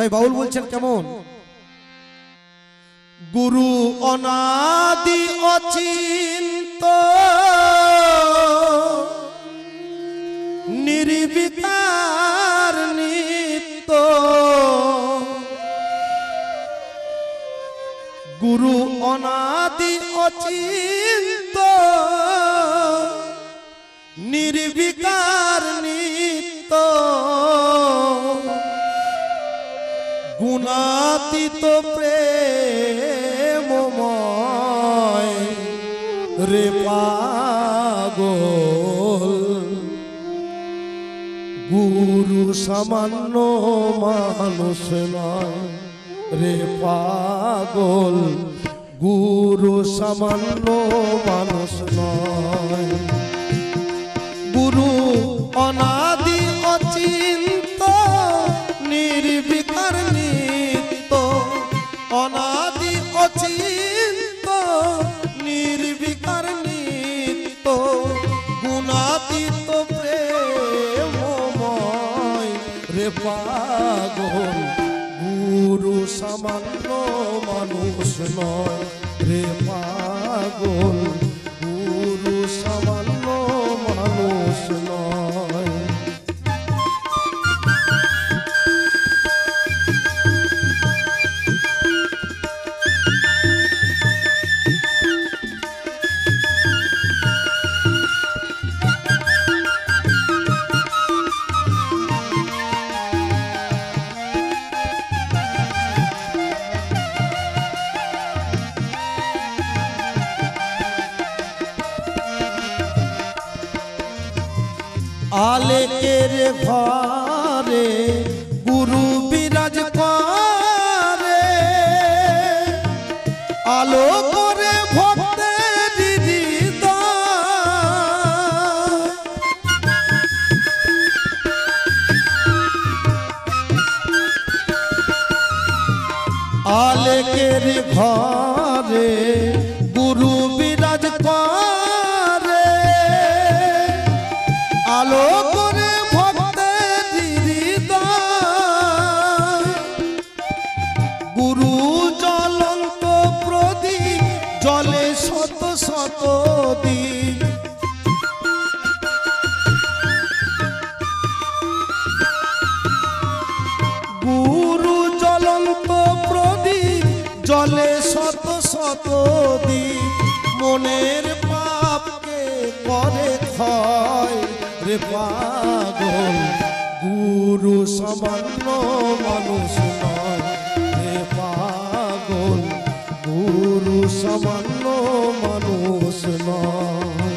তাই বাউল বলছেন কেমন, গুরু অনাদি অচিন্ত নির্বিকার নিত্য, গুরু অনাদি অচিন্ত নির্বিকার নিত্য, গুণাতীত প্রেমময় রে পাগল, গুরু সামান্য মানুষ নয় রে পাগল, গুরু সামান্য মানুষ নয়। গুরু অনাদি অচিন্ত নির্বিকার নিত্য, অনাদি অচিন্ত নির্বিকার নিত্য, গুণাতীত প্রেমময় রে পাগল, গুরু সামান্য মানুষ নয় রে পাগল, গুরু সামান্য মানুষ নয়। আলেকের ঘরে গুরু বিরাজ করে, আলো করে ভক্তের হৃদয়, আলেকের ঘরে গুরু বিরাজ করে, আলো করে ভক্তের হৃদয়, গুরু জ্বলন্ত প্রদীপ জ্বলে শত শত দিন, গুরু জ্বলন্ত প্রদীপ জ্বলে শত শত দিন, মনের পাপকে করে ক্ষয় রে পাগল, গুরু সামান্য মানুষ নয় রে পাগল, গুরু সামান্য মানুষ নয়।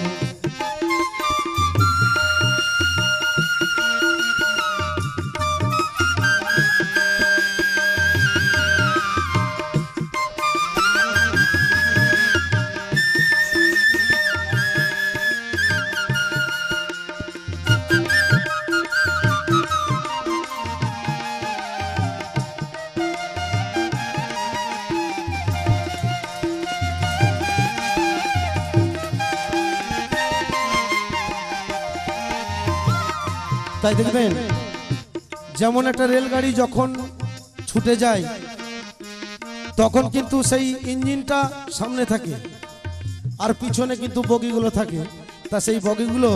তাই দেখবেন যেমন একটা রেলগাড়ি যখন ছুটে যায় তখন কিন্তু সেই ইঞ্জিনটা সামনে থাকে আর পিছনে কিন্তু বগিগুলো থাকে, তা সেই বগিগুলো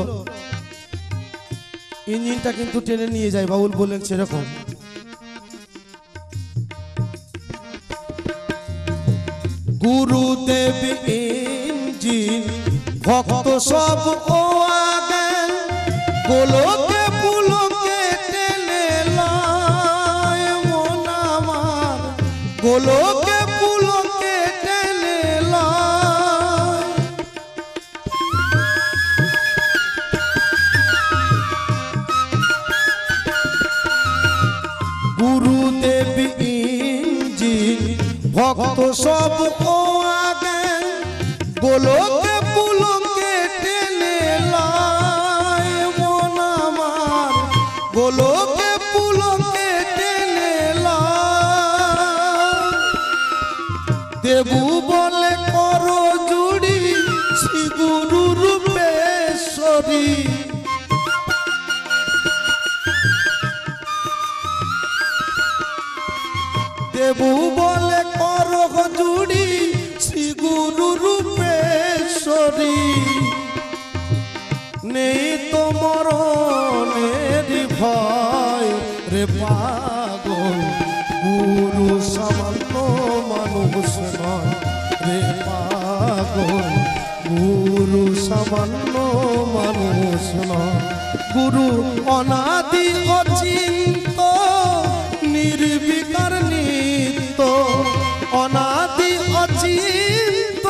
ইঞ্জিনটা কিন্তু টেনে নিয়ে যায়। বাউল বললেন সেরকম গুরুদেব ইঞ্জিন ভক্ত সব ও আগে, গোলকে পুলকে টেনে লয় মন আমার, গোলকে পুলকে টেনে লয়, গুরুদেব ইঞ্জিন ভক্ত সব ও আগে, গোলকে পুলকে টেনে লয় মন আমার, গোলকে পুলকে টেনে লয়, দেবু বলে করো জুড়ি শ্রী গুরু রূপেশ্বরী, দেবু বলে করহ জুড়ি শ্রী গুরু রূপেশ্বরী নেই তো মরণের ভয় রে পাগল গুরু সামান্য মানুষ নয় রে পাগল গুরু সামান্য মানুষ নয় গুরু অনাদি অচিন্ত নির্বিকার নিত্য অনাদি অচিন্ত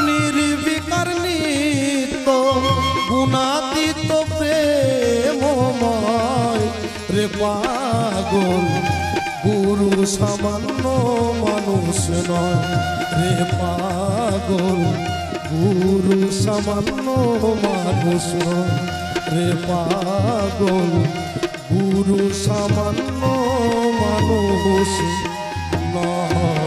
নির্বিকার নিত্য গুণাতীত প্রেমময় রে পাগল গুরু সামান্য মানুষ নয় রে পাগল গুরু সামান্য মানুষ নয় রে পাগল গুরু সামান্য মানুষ নয়।